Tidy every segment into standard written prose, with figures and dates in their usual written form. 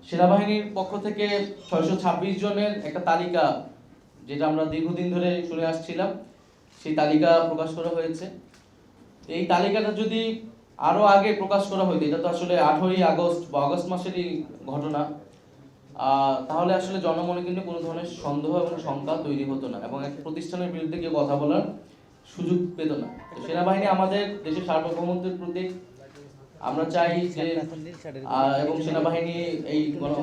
সেনাবাহিনীর পক্ষ থেকে 626 জনের একটা তালিকা, যেটা আমরা দীর্ঘদিন ধরে শুনে আসছিলাম, সেই তালিকা প্রকাশ করা হয়েছে। এই তালিকাটা যদি আরো আগে প্রকাশ করা হইতো, এটা তো আসলে 8ই আগস্ট বা আগস্ট মাসেরই ঘটনা, তাহলে আসলে জনমনে কিন্তু কোনো ধরনের সন্দেহ এবং শঙ্কা তৈরি হতো না এবং এক প্রতিষ্ঠানের বিরুদ্ধে কেউ কথা বলার সুযোগ পেত না। তো সেনাবাহিনী আমাদের দেশের সার্বভৌমত্বের প্রতীক। আমরা চাই যে এবং সেনাবাহিনী এই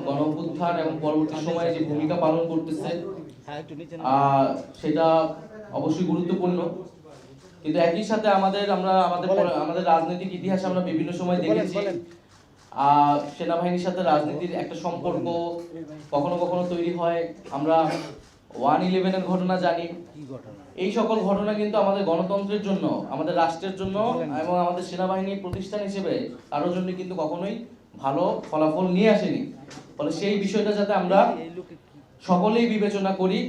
গণ অভ্যুত্থান এবং পরবর্তী সময়ে যে ভূমিকা পালন করতেছে সেটা অবশ্যই গুরুত্বপূর্ণ। কিন্তু একই সাথে আমাদের রাজনৈতিক ইতিহাসে আমরা বিভিন্ন সময় দেখেছি সেনাবাহিনীর সাথে রাজনীতির একটা সম্পর্ক কখনো কখনো তৈরি হয়। আমরা 1/11-এর ঘটনা জানি। এই সকল ঘটনা কিন্তু আমাদের গণতন্ত্রের জন্য, আমাদের রাষ্ট্রের জন্য এবং আমাদের সেনাবাহিনীর প্রতিষ্ঠান হিসেবে কারোর জন্য কিন্তু কখনোই ভালো ফলাফল নিয়ে আসেনি। ফলে সেই বিষয়টা যাতে আমরা সকলেই বিবেচনা করি,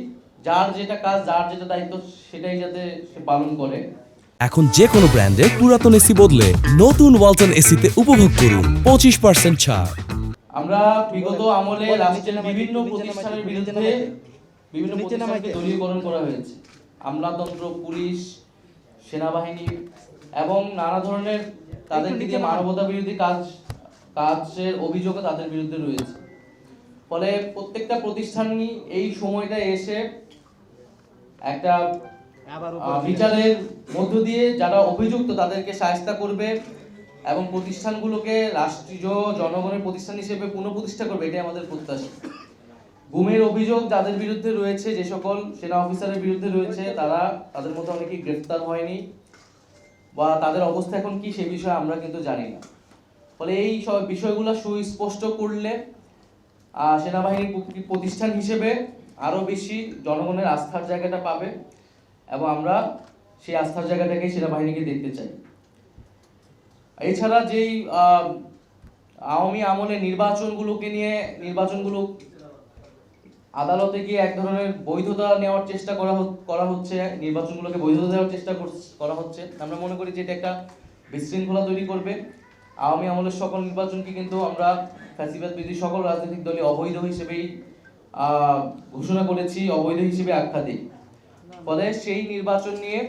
যার যেটা কাজ, যার যেটা দায়িত্ব, সেটাই যাতে সে পালন করে। এখন যে কোনো ব্র্যান্ডের পুরাতন এসি বদলে নতুন ওয়ালটন এসিতে উপভোগ করুন 25% ছাড়। আমরা বিগত আমলে রাষ্ট্রের বিভিন্ন প্রতিষ্ঠানের বিরুদ্ধে বিভিন্ন প্রতিষ্ঠানকে দলীয়করণ করা হয়েছে। আমলাতন্ত্র, পুলিশ, সেনাবাহিনী এবং নানা ধরনের তাদেরকে দিয়ে মানবতা বিরোধী কাজের অভিযোগও তাদের বিরুদ্ধে রয়েছে। ফলে প্রত্যেকটা প্রতিষ্ঠানই এই সময়টা এসে একটা বিচারের মধ্য দিয়ে যারা অভিযুক্ত তাদেরকে শায়েস্তা করবে এবং প্রতিষ্ঠানগুলোকে রাষ্ট্রীয় জনগণের প্রতিষ্ঠান হিসেবে পুনঃপ্রতিষ্ঠা করবে, এটাই আমাদের প্রত্যাশা। গুমের অভিযোগ যাদের বিরুদ্ধে রয়েছে, যে সকল সেনা অফিসারের বিরুদ্ধে রয়েছে, তাদের মধ্যে অনেকেই গ্রেফতার হয়নি বা তাদের অবস্থা এখন কি সে বিষয়ে আমরা কিন্তু জানি না। ফলে এই সব বিষয়গুলো সুস্পষ্ট করলে সেনাবাহিনীর প্রতিষ্ঠান হিসেবে আরো বেশি জনগণের আস্থার জায়গাটা পাবে এবং আমরা সেই আস্থার জায়গাটাকে সেনাবাহিনীকে দেখতে চাই। এছাড়া যেই আওয়ামী আমলে নির্বাচনগুলো আদালতে গিয়ে এক ধরনের বৈধতা নেওয়ার চেষ্টা করা হচ্ছে, নির্বাচনগুলোকে বৈধতা দেওয়ার চেষ্টা করা হচ্ছে। আমরা মনে করি যে এটা একটা বিশৃঙ্খলা তৈরি করবে। আওয়ামী আমলের সকল নির্বাচনকে কিন্তু আমরা ফ্যাসিবাদ বিরোধী সকল রাজনৈতিক দলই অবৈধ হিসেবেই ঘোষণা করেছি, অবৈধ হিসেবে আখ্যা দিই। ফলে সেই নির্বাচন নিয়ে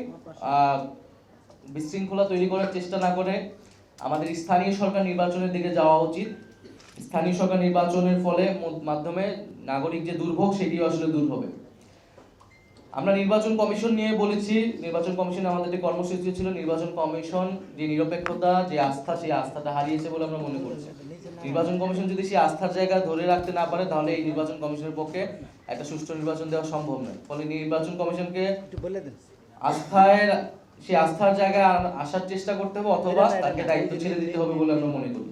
বিশৃঙ্খলা তৈরি করার চেষ্টা না করে আমাদের স্থানীয় সরকার নির্বাচনের দিকে যাওয়া উচিত। স্থানীয় সরকার নির্বাচনের মাধ্যমে নাগরিক যে দুর্ভোগ, সেটিও আসলে দূর হবে। আমরা নির্বাচন কমিশন নিয়ে বলেছি, নির্বাচন কমিশনে আমাদের যে কর্মসূচি ছিল, নির্বাচন কমিশন যে নিরপেক্ষতা, যে আস্থা, সেই আস্থাটা হারিয়েছে বলে আমরা মনে করছি। নির্বাচন কমিশন যদি সেই আস্থার জায়গা ধরে রাখতে না পারে, তাহলে এই নির্বাচন কমিশনের পক্ষে একটা সুষ্ঠু নির্বাচন দেওয়া সম্ভব নয়। ফলে নির্বাচন কমিশনকে সেই আস্থার জায়গায় আসার চেষ্টা করতে হবে, অথবা তাকে দায়িত্ব ছেড়ে দিতে হবে বলে আমরা মনে করি।